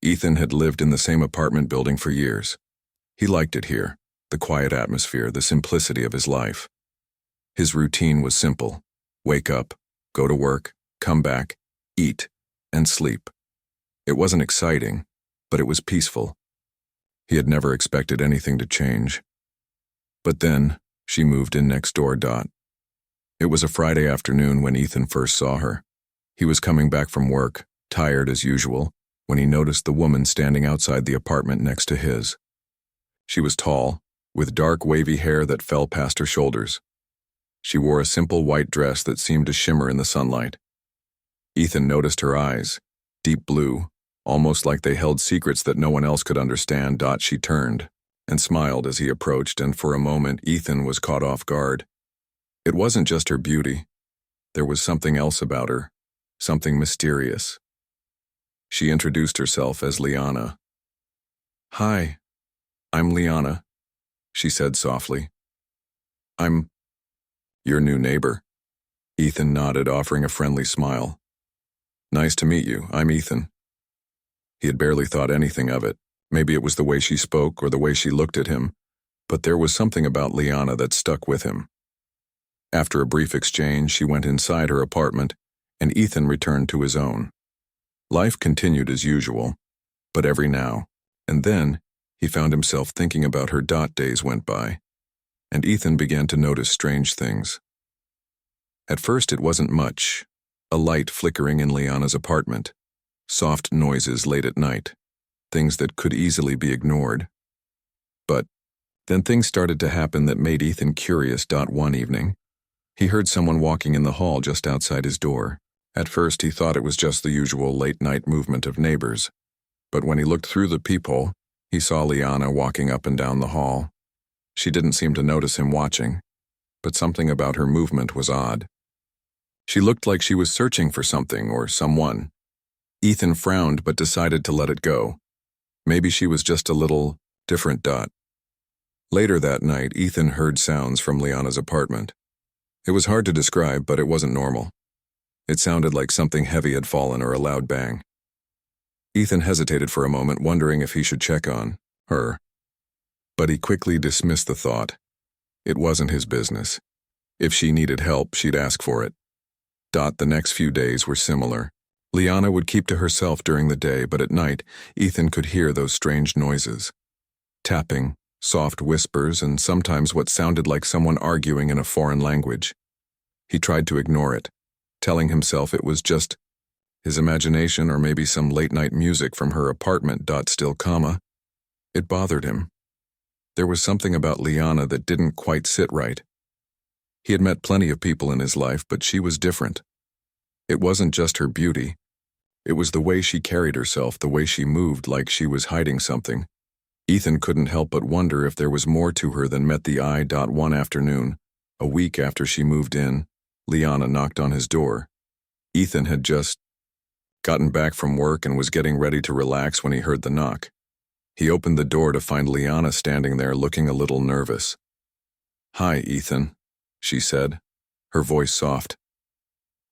Ethan had lived in the same apartment building for years. He liked it here, the quiet atmosphere, the simplicity of his life. His routine was simple: wake up, go to work, come back, eat, and sleep. It wasn't exciting, but it was peaceful. He had never expected anything to change. But then, she moved in next door. It was a Friday afternoon when Ethan first saw her. He was coming back from work, tired as usual, when he noticed the woman standing outside the apartment next to his. She was tall, with dark wavy hair that fell past her shoulders. She wore a simple white dress that seemed to shimmer in the sunlight. Ethan noticed her eyes, deep blue, almost like they held secrets that no one else could understand. She turned and smiled as he approached, and for a moment Ethan was caught off guard. It wasn't just her beauty. There was something else about her, something mysterious. She introduced herself as Liana. "Hi, I'm Liana," she said softly. "I'm your new neighbor." Ethan nodded, offering a friendly smile. "Nice to meet you, I'm Ethan." He had barely thought anything of it. Maybe it was the way she spoke or the way she looked at him, but there was something about Liana that stuck with him. After a brief exchange, she went inside her apartment, and Ethan returned to his own. Life continued as usual, but every now and then he found himself thinking about her. Days went by, and Ethan began to notice strange things. At first it wasn't much: a light flickering in Liana's apartment, soft noises late at night, things that could easily be ignored. But then things started to happen that made Ethan curious. One evening, he heard someone walking in the hall just outside his door. At first he thought it was just the usual late-night movement of neighbors, but when he looked through the peephole, he saw Liana walking up and down the hall. She didn't seem to notice him watching, but something about her movement was odd. She looked like she was searching for something or someone. Ethan frowned but decided to let it go. Maybe she was just a little different. Later that night, Ethan heard sounds from Liana's apartment. It was hard to describe, but it wasn't normal. It sounded like something heavy had fallen or a loud bang. Ethan hesitated for a moment, wondering if he should check on her. But he quickly dismissed the thought. It wasn't his business. If she needed help, she'd ask for it. The next few days were similar. Liana would keep to herself during the day, but at night, Ethan could hear those strange noises. Tapping, soft whispers, and sometimes what sounded like someone arguing in a foreign language. He tried to ignore it, telling himself it was just his imagination or maybe some late-night music from her apartment. Still, it bothered him. There was something about Liana that didn't quite sit right. He had met plenty of people in his life, but she was different. It wasn't just her beauty. It was the way she carried herself, the way she moved like she was hiding something. Ethan couldn't help but wonder if there was more to her than met the eye. One afternoon, a week after she moved in, Liana knocked on his door. Ethan had just gotten back from work and was getting ready to relax when he heard the knock. He opened the door to find Liana standing there looking a little nervous. "Hi, Ethan," she said, her voice soft.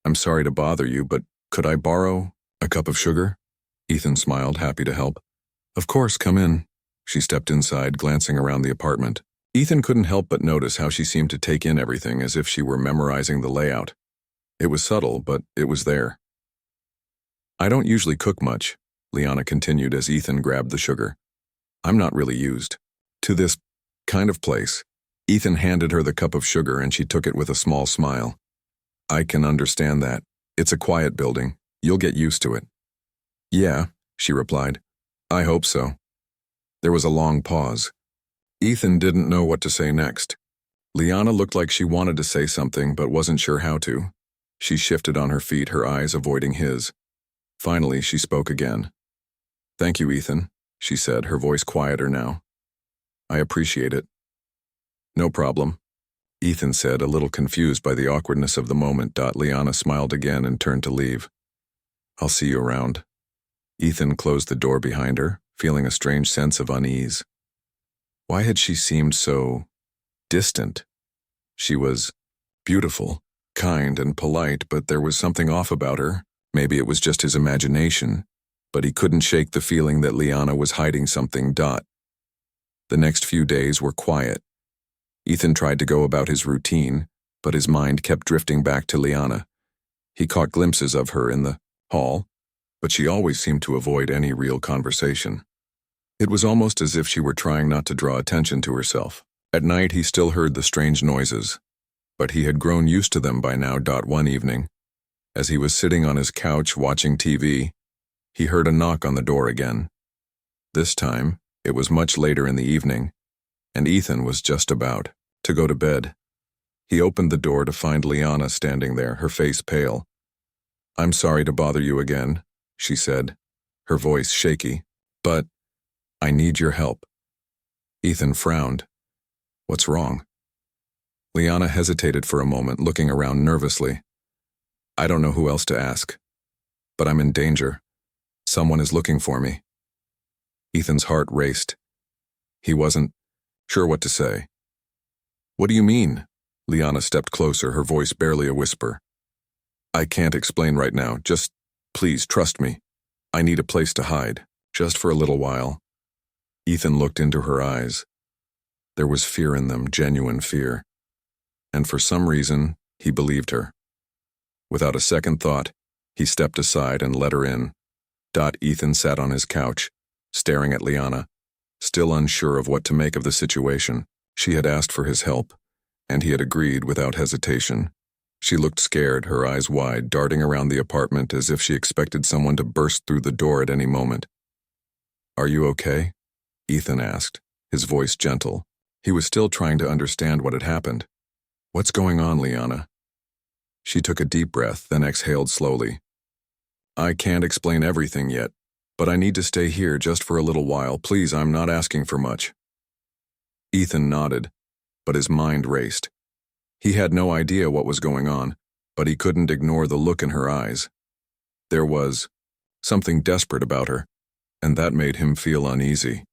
"I'm sorry to bother you, but could I borrow a cup of sugar?" Ethan smiled, happy to help. "Of course, come in." She stepped inside, glancing around the apartment. Ethan couldn't help but notice how she seemed to take in everything as if she were memorizing the layout. It was subtle, but it was there. "I don't usually cook much," Liana continued as Ethan grabbed the sugar. "I'm not really used to this kind of place." Ethan handed her the cup of sugar and she took it with a small smile. "I can understand that. It's a quiet building. You'll get used to it." "Yeah," she replied. "I hope so." There was a long pause. Ethan didn't know what to say next. Liana looked like she wanted to say something but wasn't sure how to. She shifted on her feet, her eyes avoiding his. Finally, she spoke again. "Thank you, Ethan," she said, her voice quieter now. "I appreciate it." "No problem," Ethan said, a little confused by the awkwardness of the moment. Liana smiled again and turned to leave. "I'll see you around." Ethan closed the door behind her, feeling a strange sense of unease. Why had she seemed so distant? She was beautiful, kind, and polite, but there was something off about her. Maybe it was just his imagination. but he couldn't shake the feeling that Liana was hiding something. The next few days were quiet. Ethan tried to go about his routine, but his mind kept drifting back to Liana. He caught glimpses of her in the hall, but she always seemed to avoid any real conversation. It was almost as if she were trying not to draw attention to herself. At night he still heard the strange noises, but he had grown used to them by now. One evening, as he was sitting on his couch watching TV, he heard a knock on the door again. This time, it was much later in the evening, and Ethan was just about to go to bed. He opened the door to find Liana standing there, her face pale. "I'm sorry to bother you again," she said, her voice shaky, "but I need your help." Ethan frowned. "What's wrong?" Liana hesitated for a moment, looking around nervously. "I don't know who else to ask, but I'm in danger. Someone is looking for me." Ethan's heart raced. He wasn't sure what to say. "What do you mean?" Liana stepped closer, her voice barely a whisper. "I can't explain right now. Just, please, trust me. I need a place to hide, just for a little while." Ethan looked into her eyes. There was fear in them, genuine fear. And for some reason, he believed her. Without a second thought, he stepped aside and let her in. Ethan sat on his couch, staring at Liana, still unsure of what to make of the situation. She had asked for his help, and he had agreed without hesitation. She looked scared, her eyes wide, darting around the apartment as if she expected someone to burst through the door at any moment. "Are you okay?" Ethan asked, his voice gentle. He was still trying to understand what had happened. "What's going on, Liana?" She took a deep breath, then exhaled slowly. "I can't explain everything yet, but I need to stay here just for a little while. Please, I'm not asking for much." Ethan nodded, but his mind raced. He had no idea what was going on, but he couldn't ignore the look in her eyes. There was something desperate about her, and that made him feel uneasy.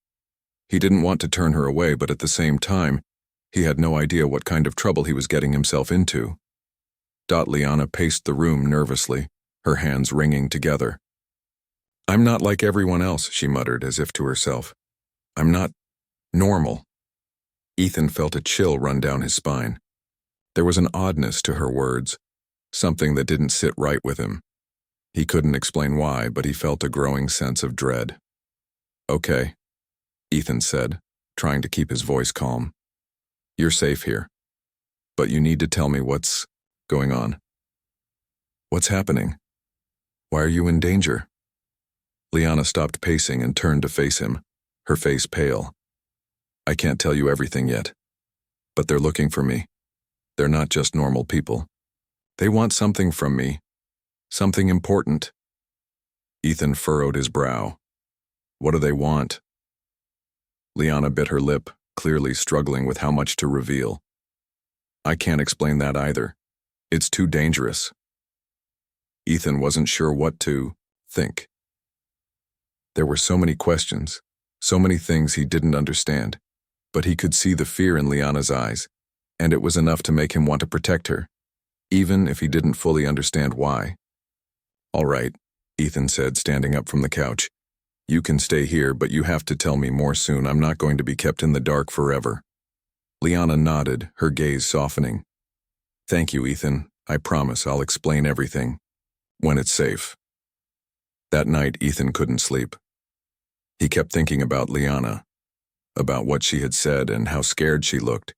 He didn't want to turn her away, but at the same time, he had no idea what kind of trouble he was getting himself into. Liana paced the room nervously, her hands wringing together. "I'm not like everyone else," she muttered as if to herself. "I'm not normal." Ethan felt a chill run down his spine. There was an oddness to her words, something that didn't sit right with him. He couldn't explain why, but he felt a growing sense of dread. "Okay," Ethan said, trying to keep his voice calm. "You're safe here, but you need to tell me what's going on. What's happening? Why are you in danger?" Liana stopped pacing and turned to face him, her face pale. "I can't tell you everything yet, but they're looking for me. They're not just normal people. They want something from me, something important." Ethan furrowed his brow. "What do they want?" Liana bit her lip, clearly struggling with how much to reveal. "I can't explain that either. It's too dangerous." Ethan wasn't sure what to think. There were so many questions, so many things he didn't understand, but he could see the fear in Liana's eyes, and it was enough to make him want to protect her, even if he didn't fully understand why. "All right," Ethan said, standing up from the couch. "You can stay here, but you have to tell me more soon. I'm not going to be kept in the dark forever." Liana nodded, her gaze softening. "Thank you, Ethan. I promise I'll explain everything when it's safe." That night, Ethan couldn't sleep. He kept thinking about Liana, about what she had said and how scared she looked.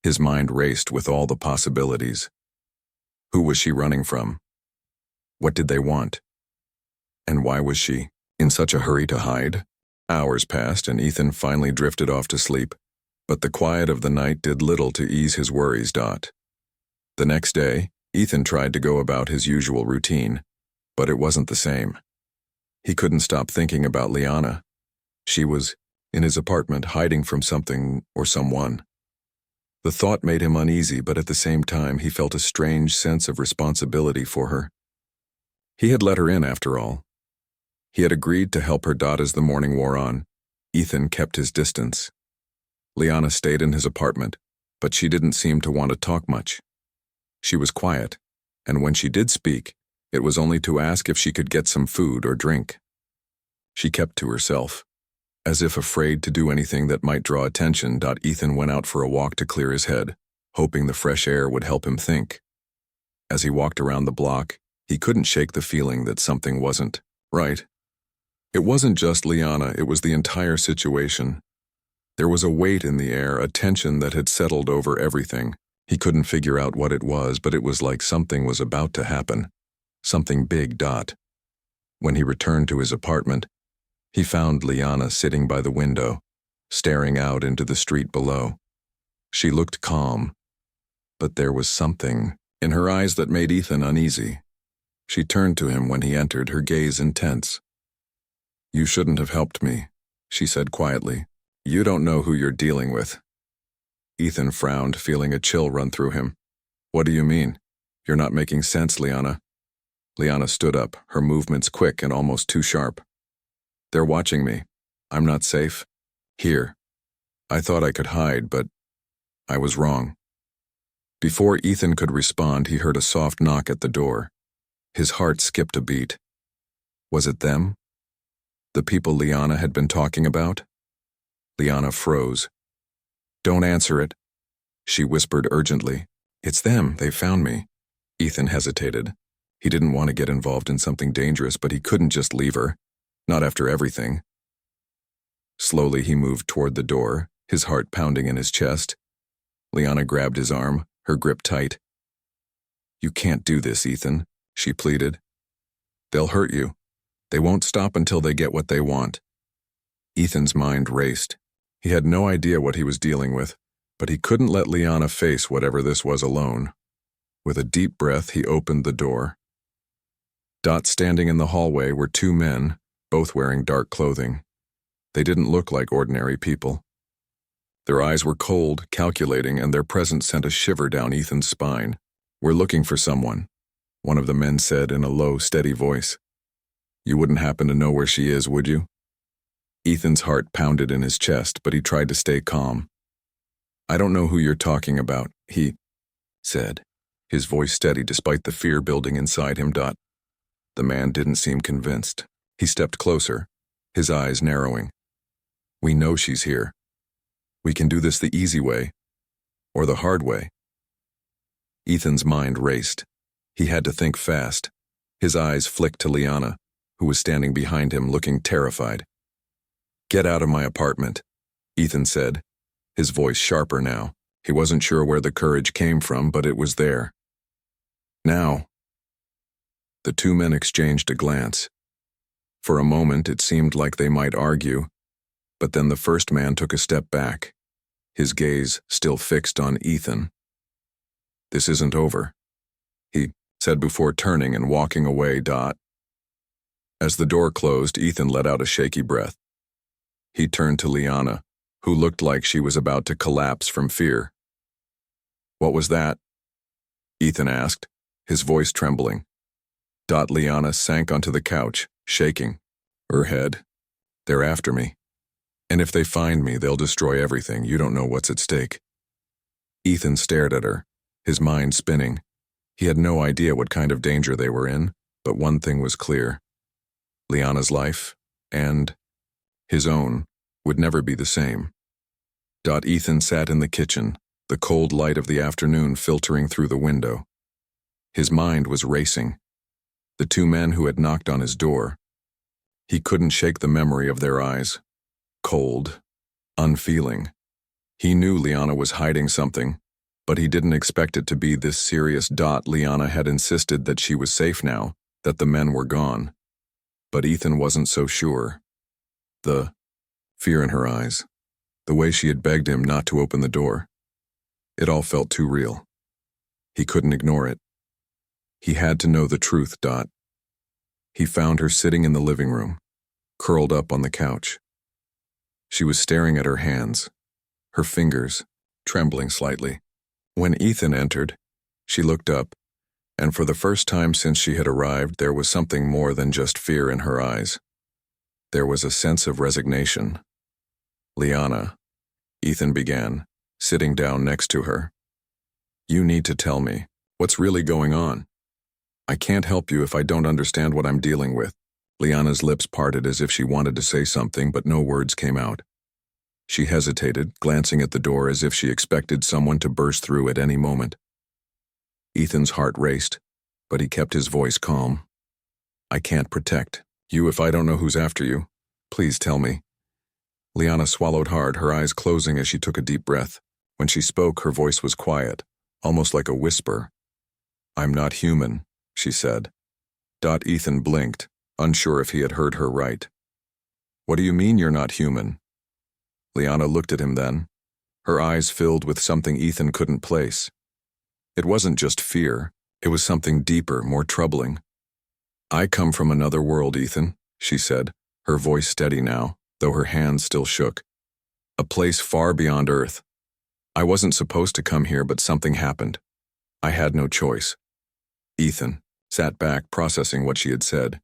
His mind raced with all the possibilities. Who was she running from? What did they want? And why was she in such a hurry to hide? Hours passed and Ethan finally drifted off to sleep, but the quiet of the night did little to ease his worries. The next day, Ethan tried to go about his usual routine, but it wasn't the same. He couldn't stop thinking about Liana. She was in his apartment hiding from something or someone. The thought made him uneasy, but at the same time he felt a strange sense of responsibility for her. He had let her in after all. He had agreed to help her. As the morning wore on, Ethan kept his distance. Liana stayed in his apartment, but she didn't seem to want to talk much. She was quiet, and when she did speak, it was only to ask if she could get some food or drink. She kept to herself. As if afraid to do anything that might draw attention, Ethan went out for a walk to clear his head, hoping the fresh air would help him think. As he walked around the block, he couldn't shake the feeling that something wasn't right. It wasn't just Liana, it was the entire situation. There was a weight in the air, a tension that had settled over everything. He couldn't figure out what it was, but it was like something was about to happen. Something big. When he returned to his apartment, he found Liana sitting by the window, staring out into the street below. She looked calm, but there was something in her eyes that made Ethan uneasy. She turned to him when he entered, her gaze intense. "You shouldn't have helped me," she said quietly. "You don't know who you're dealing with." Ethan frowned, feeling a chill run through him. "What do you mean? You're not making sense, Liana." Liana stood up, her movements quick and almost too sharp. "They're watching me. I'm not safe. Here. I thought I could hide, but I was wrong." Before Ethan could respond, he heard a soft knock at the door. His heart skipped a beat. Was it them? The people Liana had been talking about? Liana froze. "Don't answer it," she whispered urgently. "It's them. They found me." Ethan hesitated. He didn't want to get involved in something dangerous, but he couldn't just leave her. Not after everything. Slowly he moved toward the door, his heart pounding in his chest. Liana grabbed his arm, her grip tight. "You can't do this, Ethan," she pleaded. "They'll hurt you. They won't stop until they get what they want." Ethan's mind raced. He had no idea what he was dealing with, but he couldn't let Liana face whatever this was alone. With a deep breath, he opened the door. Standing in the hallway were two men, both wearing dark clothing. They didn't look like ordinary people. Their eyes were cold, calculating, and their presence sent a shiver down Ethan's spine. "We're looking for someone," one of the men said in a low, steady voice. "You wouldn't happen to know where she is, would you?" Ethan's heart pounded in his chest, but he tried to stay calm. "I don't know who you're talking about," he said, his voice steady despite the fear building inside him. The man didn't seem convinced. He stepped closer, his eyes narrowing. "We know she's here. We can do this the easy way, or the hard way." Ethan's mind raced. He had to think fast. His eyes flicked to Liana, who was standing behind him looking terrified. "Get out of my apartment," Ethan said, his voice sharper now. He wasn't sure where the courage came from, but it was there. "Now." The two men exchanged a glance. For a moment it seemed like they might argue, but then the first man took a step back, his gaze still fixed on Ethan. "This isn't over," he said before turning and walking away. As the door closed, Ethan let out a shaky breath. He turned to Liana, who looked like she was about to collapse from fear. "What was that?" Ethan asked, his voice trembling. Liana sank onto the couch, shaking. Her head. "They're after me. And if they find me, they'll destroy everything. You don't know what's at stake." Ethan stared at her, his mind spinning. He had no idea what kind of danger they were in, but one thing was clear. Liana's life, and his own, would never be the same. Ethan sat in the kitchen, the cold light of the afternoon filtering through the window. His mind was racing. The two men who had knocked on his door. He couldn't shake the memory of their eyes. Cold, unfeeling. He knew Liana was hiding something, but he didn't expect it to be this serious. Liana had insisted that she was safe now, that the men were gone. But Ethan wasn't so sure. The fear in her eyes, the way she had begged him not to open the door. It all felt too real. He couldn't ignore it. He had to know the truth. He found her sitting in the living room, curled up on the couch. She was staring at her hands, her fingers trembling slightly. When Ethan entered, she looked up, and for the first time since she had arrived, there was something more than just fear in her eyes. There was a sense of resignation. "Liana," Ethan began, sitting down next to her. "You need to tell me what's really going on. I can't help you if I don't understand what I'm dealing with." Liana's lips parted as if she wanted to say something, but no words came out. She hesitated, glancing at the door as if she expected someone to burst through at any moment. Ethan's heart raced, but he kept his voice calm. "I can't protect you if I don't know who's after you. Please tell me." Liana swallowed hard, her eyes closing as she took a deep breath. When she spoke, her voice was quiet, almost like a whisper. "I'm not human," she said. Ethan blinked, unsure if he had heard her right. "What do you mean you're not human?" Liana looked at him then, her eyes filled with something Ethan couldn't place. It wasn't just fear, it was something deeper, more troubling. "I come from another world, Ethan," she said, her voice steady now, though her hands still shook. "A place far beyond Earth. I wasn't supposed to come here, but something happened. I had no choice." Ethan sat back, processing what she had said.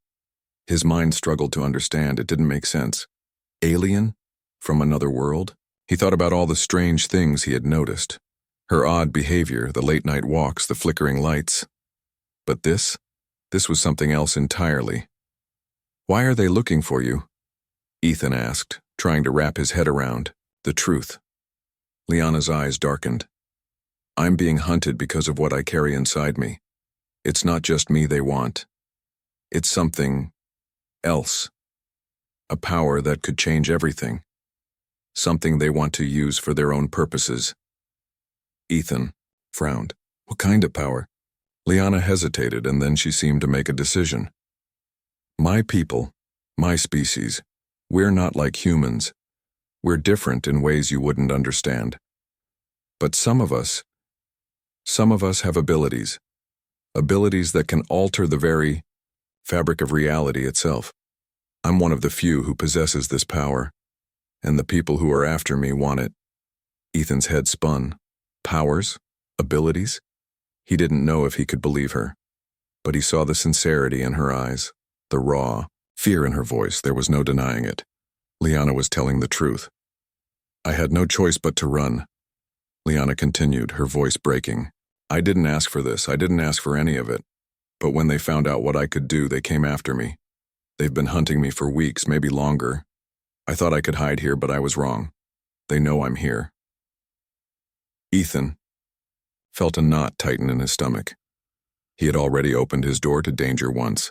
His mind struggled to understand. It didn't make sense. Alien? From another world? He thought about all the strange things he had noticed. Her odd behavior, the late-night walks, the flickering lights. But this was something else entirely. "Why are they looking for you?" Ethan asked, trying to wrap his head around the truth. Liana's eyes darkened. "I'm being hunted because of what I carry inside me. It's not just me they want. It's something else. A power that could change everything. Something they want to use for their own purposes." Ethan frowned. "What kind of power?" Liana hesitated, and then she seemed to make a decision. "My people, my species, we're not like humans. We're different in ways you wouldn't understand. But some of us have abilities that can alter the very fabric of reality itself. I'm one of the few who possesses this power, and the people who are after me want it." Ethan's head spun. Powers? Abilities? He didn't know if he could believe her, but he saw the sincerity in her eyes, the raw fear in her voice. There was no denying it. Liana was telling the truth. "I had no choice but to run," Liana continued, her voice breaking. "I didn't ask for this. I didn't ask for any of it. But when they found out what I could do, they came after me. They've been hunting me for weeks, maybe longer. I thought I could hide here, but I was wrong. They know I'm here." Ethan felt a knot tighten in his stomach. He had already opened his door to danger once,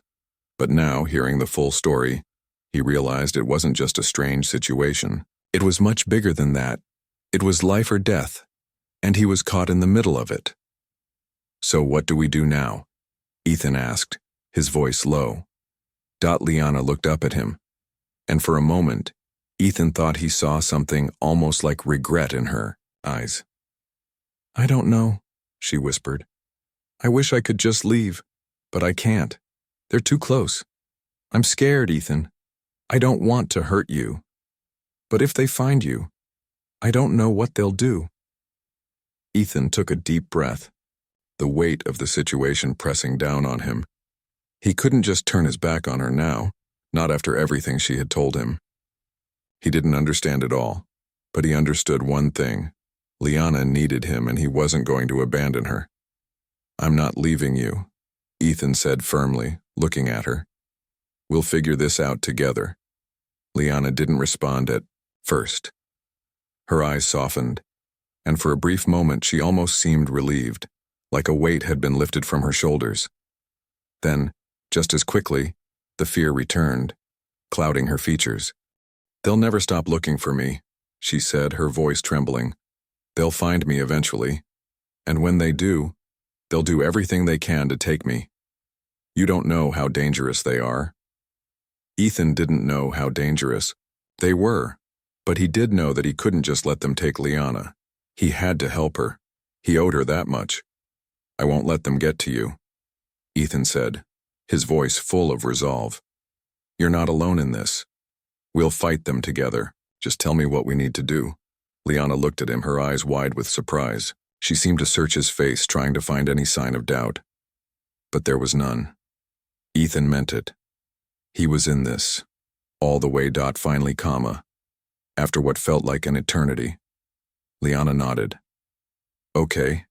but now, hearing the full story, he realized it wasn't just a strange situation. It was much bigger than that. It was life or death, and he was caught in the middle of it. "So what do we do now?" Ethan asked, his voice low. Liana looked up at him, and for a moment, Ethan thought he saw something almost like regret in her eyes. "I don't know," she whispered. "I wish I could just leave, but I can't. They're too close. I'm scared, Ethan. I don't want to hurt you. But if they find you, I don't know what they'll do." Ethan took a deep breath, the weight of the situation pressing down on him. He couldn't just turn his back on her now, not after everything she had told him. He didn't understand it all, but he understood one thing. Liana needed him, and he wasn't going to abandon her. "I'm not leaving you," Ethan said firmly, looking at her. "We'll figure this out together." Liana didn't respond at first. Her eyes softened, and for a brief moment she almost seemed relieved, like a weight had been lifted from her shoulders. Then, just as quickly, the fear returned, clouding her features. "They'll never stop looking for me," she said, her voice trembling. "They'll find me eventually, and when they do, they'll do everything they can to take me. You don't know how dangerous they are." Ethan didn't know how dangerous they were, but he did know that he couldn't just let them take Liana. He had to help her. He owed her that much. "I won't let them get to you," Ethan said, his voice full of resolve. "You're not alone in this. We'll fight them together. Just tell me what we need to do." Liana looked at him, her eyes wide with surprise. She seemed to search his face, trying to find any sign of doubt. But there was none. Ethan meant it. He was in this, all the way. Finally, after what felt like an eternity. Liana nodded. "Okay,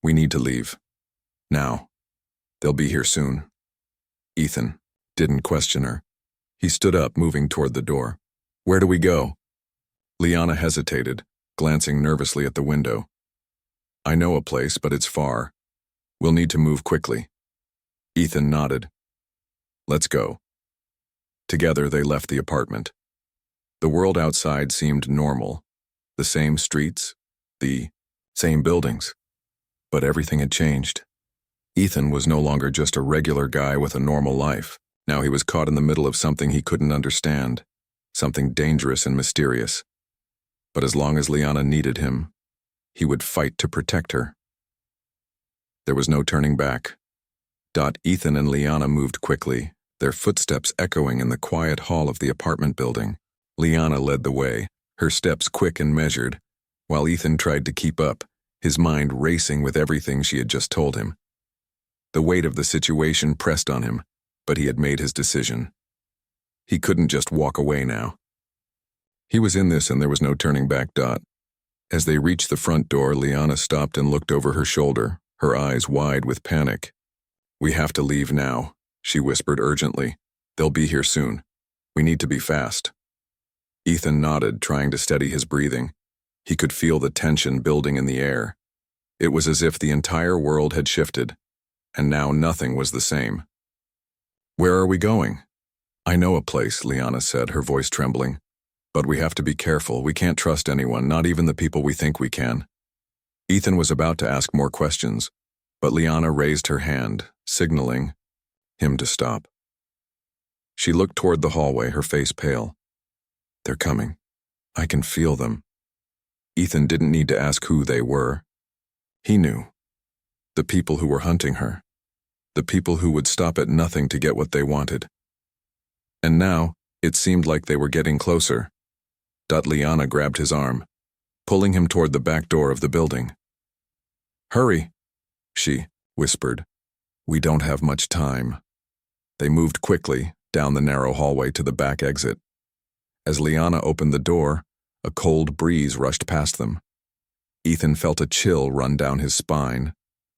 we need to leave. Now. They'll be here soon." Ethan didn't question her. He stood up, moving toward the door. Where do we go? Liana hesitated, glancing nervously at the window. I know a place, but it's far. We'll need to move quickly. Ethan nodded. Let's go. Together they left the apartment. The world outside seemed normal. The same streets, the same buildings. But everything had changed. Ethan was no longer just a regular guy with a normal life. Now he was caught in the middle of something he couldn't understand, something dangerous and mysterious. But as long as Liana needed him, he would fight to protect her. There was no turning back. Ethan and Liana moved quickly, their footsteps echoing in the quiet hall of the apartment building. Liana led the way, her steps quick and measured, while Ethan tried to keep up, his mind racing with everything she had just told him. The weight of the situation pressed on him, but he had made his decision. He couldn't just walk away now. He was in this and there was no turning back. As they reached the front door, Liana stopped and looked over her shoulder, her eyes wide with panic. We have to leave now, she whispered urgently. They'll be here soon. We need to be fast. Ethan nodded, trying to steady his breathing. He could feel the tension building in the air. It was as if the entire world had shifted, and now nothing was the same. Where are we going? I know a place, Liana said, her voice trembling. But we have to be careful. We can't trust anyone, not even the people we think we can. Ethan was about to ask more questions, but Liana raised her hand, signaling him to stop. She looked toward the hallway, her face pale. They're coming. I can feel them. Ethan didn't need to ask who they were. He knew. The people who were hunting her. The people who would stop at nothing to get what they wanted. And now, it seemed like they were getting closer. Liana grabbed his arm, pulling him toward the back door of the building. Hurry, she whispered. We don't have much time. They moved quickly down the narrow hallway to the back exit. As Liana opened the door, a cold breeze rushed past them. Ethan felt a chill run down his spine,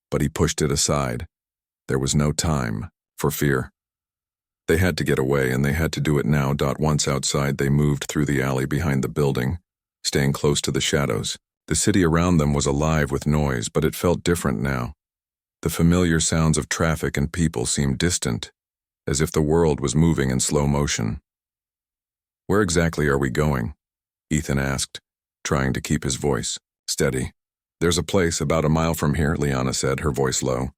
but he pushed it aside. There was no time for fear. They had to get away, and they had to do it now. Once outside, they moved through the alley behind the building, staying close to the shadows. The city around them was alive with noise, but it felt different now. The familiar sounds of traffic and people seemed distant, as if the world was moving in slow motion. Where exactly are we going? Ethan asked, trying to keep his voice steady. There's a place about a mile from here, Liana said, her voice low.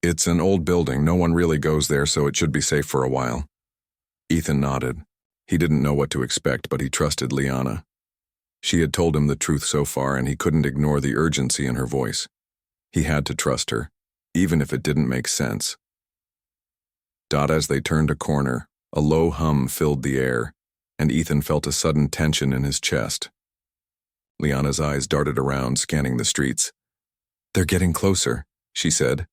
It's an old building. No one really goes there, so it should be safe for a while. Ethan nodded. He didn't know what to expect, but he trusted Liana. She had told him the truth so far, and he couldn't ignore the urgency in her voice. He had to trust her, even if it didn't make sense. As they turned a corner, a low hum filled the air, and Ethan felt a sudden tension in his chest. Liana's eyes darted around, scanning the streets. They're getting closer, she said,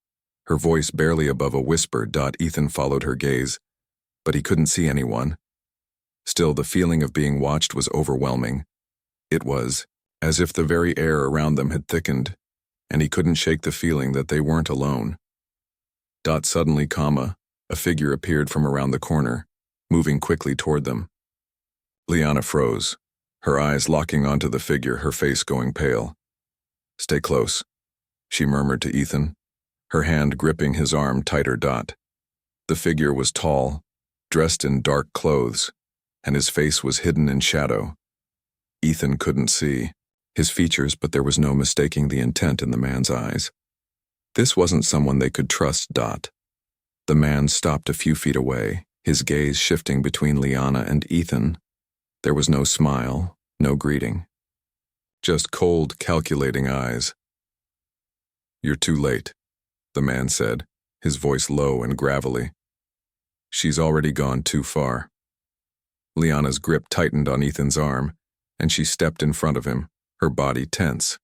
her voice barely above a whisper. Ethan followed her gaze, but he couldn't see anyone. Still, the feeling of being watched was overwhelming. It was as if the very air around them had thickened, and he couldn't shake the feeling that they weren't alone. Suddenly, a figure appeared from around the corner, moving quickly toward them. Liana froze, her eyes locking onto the figure, her face going pale. Stay close, she murmured to Ethan, her hand gripping his arm tighter. The figure was tall, dressed in dark clothes, and his face was hidden in shadow. Ethan couldn't see his features, but there was no mistaking the intent in the man's eyes. This wasn't someone they could trust. The man stopped a few feet away, his gaze shifting between Liana and Ethan. There was no smile, no greeting. Just cold, calculating eyes. You're too late, the man said, his voice low and gravelly. She's already gone too far. Liana's grip tightened on Ethan's arm, and she stepped in front of him, her body tense.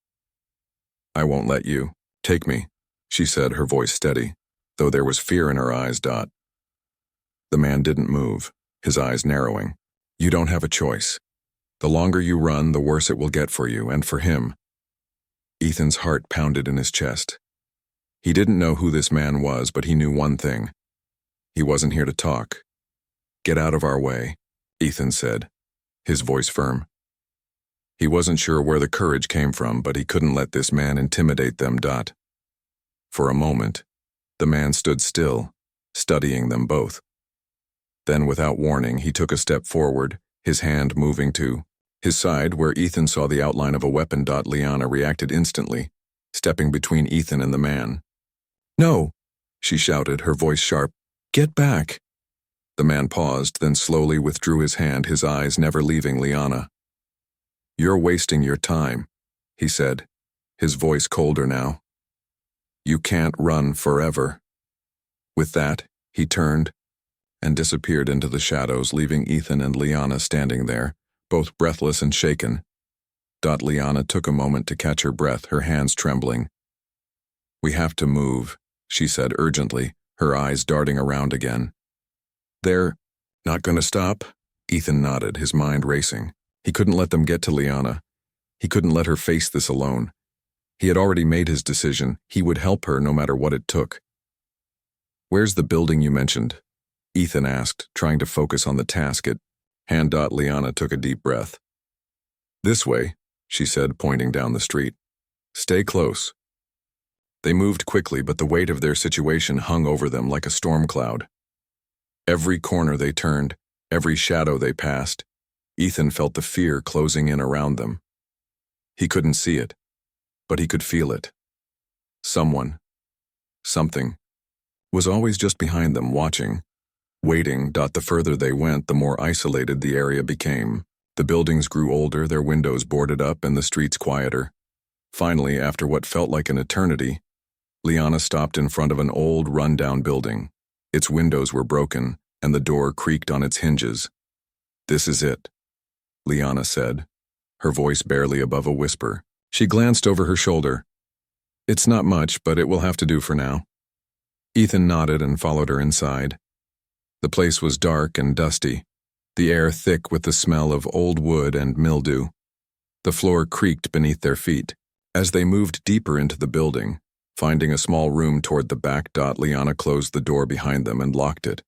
I won't let you. Take me, she said, her voice steady, though there was fear in her eyes. The man didn't move, his eyes narrowing. You don't have a choice. The longer you run, the worse it will get for you and for him. Ethan's heart pounded in his chest. He didn't know who this man was, but he knew one thing. He wasn't here to talk. Get out of our way, Ethan said, his voice firm. He wasn't sure where the courage came from, but he couldn't let this man intimidate them. For a moment, the man stood still, studying them both. Then, without warning, he took a step forward, his hand moving to his side where Ethan saw the outline of a weapon. Liana reacted instantly, stepping between Ethan and the man. "No," she shouted, her voice sharp. "Get back." The man paused, then slowly withdrew his hand, his eyes never leaving Liana. "You're wasting your time," he said, his voice colder now. "You can't run forever." With that, he turned and disappeared into the shadows, leaving Ethan and Liana standing there, both breathless and shaken. Liana took a moment to catch her breath, her hands trembling. "We have to move," she said urgently, her eyes darting around again. "They're not going to stop?" Ethan nodded, his mind racing. He couldn't let them get to Liana. He couldn't let her face this alone. He had already made his decision. He would help her no matter what it took. "Where's the building you mentioned?" Ethan asked, trying to focus on the task at hand. Liana took a deep breath. "This way," she said, pointing down the street. "Stay close." They moved quickly, but the weight of their situation hung over them like a storm cloud. Every corner they turned, every shadow they passed, Ethan felt the fear closing in around them. He couldn't see it, but he could feel it. Someone, something, was always just behind them, watching, waiting. The further they went, the more isolated the area became. The buildings grew older, their windows boarded up, and the streets quieter. Finally, after what felt like an eternity, Liana stopped in front of an old, run-down building. Its windows were broken, and the door creaked on its hinges. "This is it," Liana said, her voice barely above a whisper. She glanced over her shoulder. "It's not much, but it will have to do for now." Ethan nodded and followed her inside. The place was dark and dusty, the air thick with the smell of old wood and mildew. The floor creaked beneath their feet. As they moved deeper into the building, finding a small room toward the back, Liana closed the door behind them and locked it,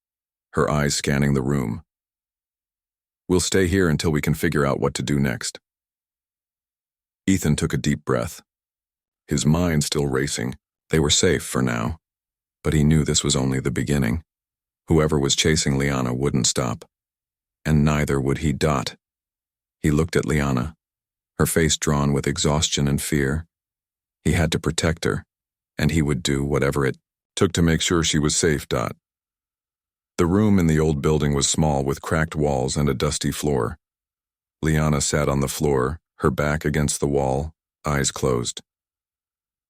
her eyes scanning the room. "We'll stay here until we can figure out what to do next." Ethan took a deep breath, his mind still racing. They were safe for now, but he knew this was only the beginning. Whoever was chasing Liana wouldn't stop, and neither would he. He looked at Liana, her face drawn with exhaustion and fear. He had to protect her, and he would do whatever it took to make sure she was safe. The room in the old building was small, with cracked walls and a dusty floor. Liana sat on the floor, her back against the wall, eyes closed.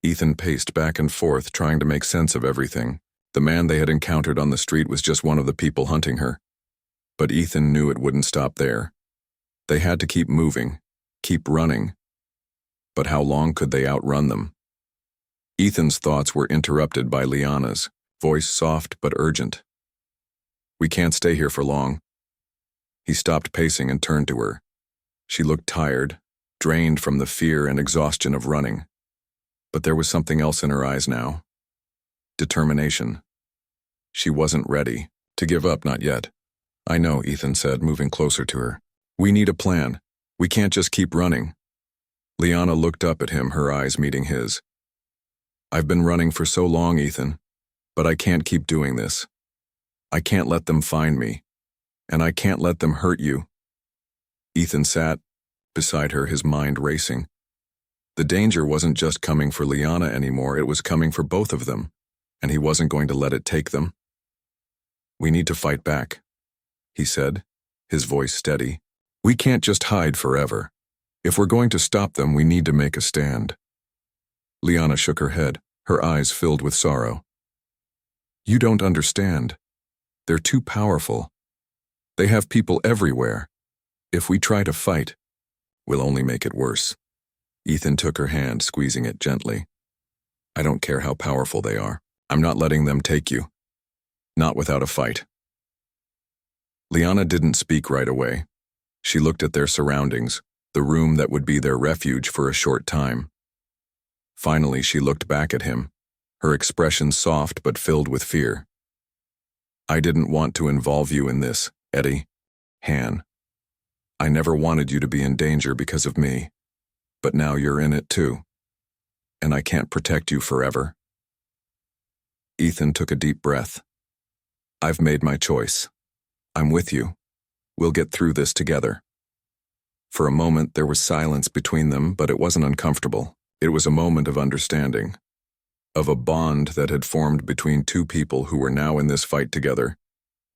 Ethan paced back and forth, trying to make sense of everything. The man they had encountered on the street was just one of the people hunting her. But Ethan knew it wouldn't stop there. They had to keep moving, keep running. But how long could they outrun them? Ethan's thoughts were interrupted by Liana's, voice soft but urgent. "We can't stay here for long." He stopped pacing and turned to her. She looked tired, drained from the fear and exhaustion of running. But there was something else in her eyes now. Determination. She wasn't ready to give up, not yet. "I know," Ethan said, moving closer to her. "We need a plan. We can't just keep running." Liana looked up at him, her eyes meeting his. "I've been running for so long, Ethan, but I can't keep doing this. I can't let them find me, and I can't let them hurt you." Ethan sat beside her, his mind racing. The danger wasn't just coming for Liana anymore, it was coming for both of them, and he wasn't going to let it take them. "We need to fight back," he said, his voice steady. "We can't just hide forever. If we're going to stop them, we need to make a stand." Liana shook her head, her eyes filled with sorrow. "You don't understand. They're too powerful. They have people everywhere. If we try to fight, we'll only make it worse." Ethan took her hand, squeezing it gently. "I don't care how powerful they are. I'm not letting them take you. Not without a fight." Liana didn't speak right away. She looked at their surroundings, the room that would be their refuge for a short time. Finally, she looked back at him, her expression soft but filled with fear. "I didn't want to involve you in this," Eddie, Han, I never wanted you to be in danger because of me, but now you're in it too, and I can't protect you forever. Ethan took a deep breath. I've made my choice. I'm with you. We'll get through this together. For a moment, there was silence between them, but it wasn't uncomfortable. It was a moment of understanding, of a bond that had formed between two people who were now in this fight together.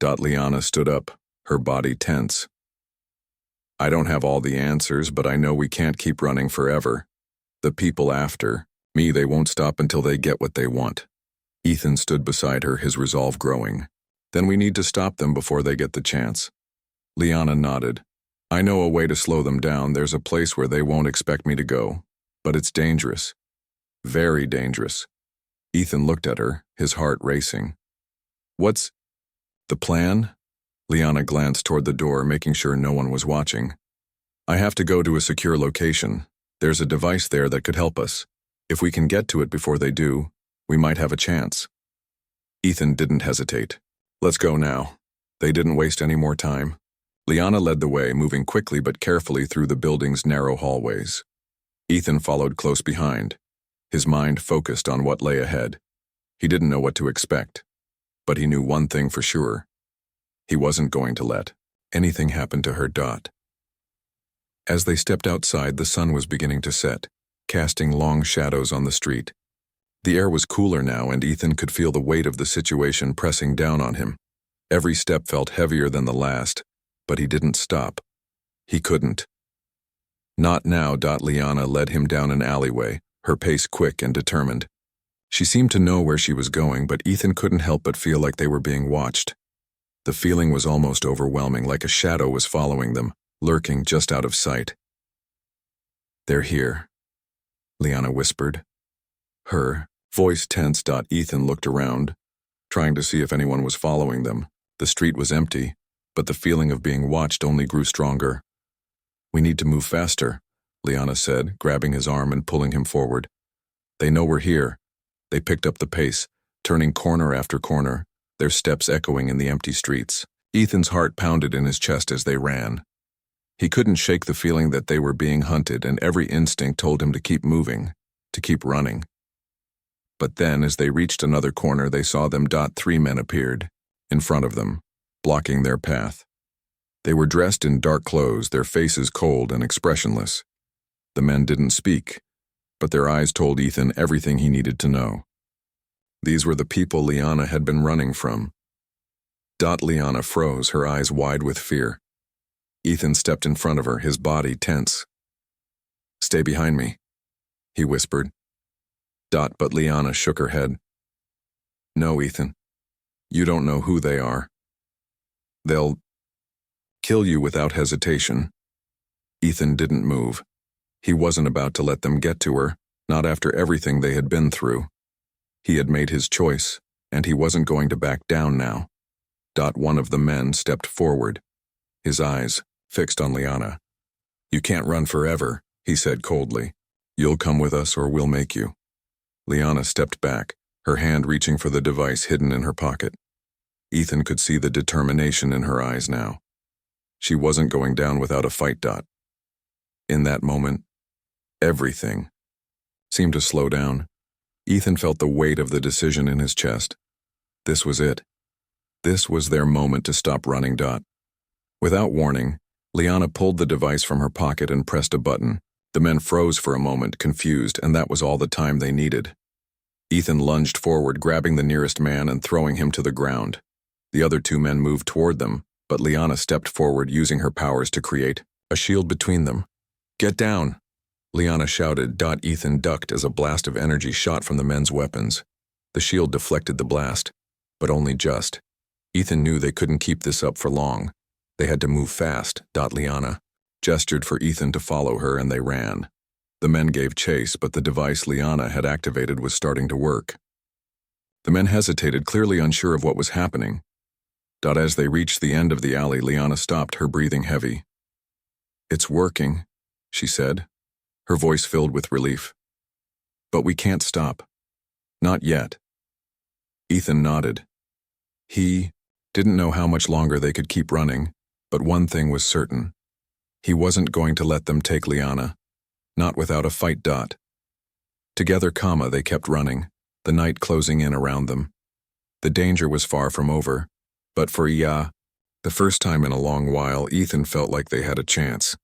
Liana stood up, her body tense. I don't have all the answers, but I know we can't keep running forever. The people after me, they won't stop until they get what they want. Ethan stood beside her, his resolve growing. Then we need to stop them before they get the chance. Liana nodded. I know a way to slow them down. There's a place where they won't expect me to go. But it's dangerous. Very dangerous. Ethan looked at her, his heart racing. What's the plan? Liana glanced toward the door, making sure no one was watching. I have to go to a secure location. There's a device there that could help us. If we can get to it before they do, we might have a chance. Ethan didn't hesitate. Let's go now. They didn't waste any more time. Liana led the way, moving quickly but carefully through the building's narrow hallways. Ethan followed close behind, his mind focused on what lay ahead. He didn't know what to expect, but he knew one thing for sure. He wasn't going to let anything happen to her. As they stepped outside, the sun was beginning to set, casting long shadows on the street. The air was cooler now, and Ethan could feel the weight of the situation pressing down on him. Every step felt heavier than the last, but he didn't stop. He couldn't. Not now. Liana led him down an alleyway, her pace quick and determined. She seemed to know where she was going, but Ethan couldn't help but feel like they were being watched. The feeling was almost overwhelming, like a shadow was following them, lurking just out of sight. They're here, Liana whispered. Her voice tense. Ethan looked around, trying to see if anyone was following them. The street was empty, but the feeling of being watched only grew stronger. We need to move faster, Liana said, grabbing his arm and pulling him forward. They know we're here. They picked up the pace, turning corner after corner, their steps echoing in the empty streets. Ethan's heart pounded in his chest as they ran. He couldn't shake the feeling that they were being hunted, and every instinct told him to keep moving, to keep running. But then, as they reached another corner, they saw them. 3 men appeared, in front of them, blocking their path. They were dressed in dark clothes, their faces cold and expressionless. The men didn't speak, but their eyes told Ethan everything he needed to know. These were the people Liana had been running from. Liana froze, her eyes wide with fear. Ethan stepped in front of her, his body tense. Stay behind me, he whispered. But Liana shook her head. No, Ethan. You don't know who they are. They'll kill you without hesitation. Ethan didn't move. He wasn't about to let them get to her, not after everything they had been through. He had made his choice, and he wasn't going to back down now. One of the men stepped forward, his eyes fixed on Liana. You can't run forever, he said coldly. You'll come with us or we'll make you. Liana stepped back, her hand reaching for the device hidden in her pocket. Ethan could see the determination in her eyes now. She wasn't going down without a fight. In that moment, everything seemed to slow down. Ethan felt the weight of the decision in his chest. This was it. This was their moment to stop running. Without warning, Liana pulled the device from her pocket and pressed a button. The men froze for a moment, confused, and that was all the time they needed. Ethan lunged forward, grabbing the nearest man and throwing him to the ground. The other 2 men moved toward them, but Liana stepped forward, using her powers to create a shield between them. Get down, Liana shouted. Ethan ducked as a blast of energy shot from the men's weapons. The shield deflected the blast, but only just. Ethan knew they couldn't keep this up for long. They had to move fast. Liana gestured for Ethan to follow her, and they ran. The men gave chase, but the device Liana had activated was starting to work. The men hesitated, clearly unsure of what was happening. As they reached the end of the alley, Liana stopped, her breathing heavy. It's working, she said, her voice filled with relief. But we can't stop. Not yet. Ethan nodded. He Didn't know how much longer they could keep running, but one thing was certain. He wasn't going to let them take Liana. Not without a fight. Together, they kept running, the night closing in around them. The danger was far from over, but for the first time in a long while, Ethan felt like they had a chance.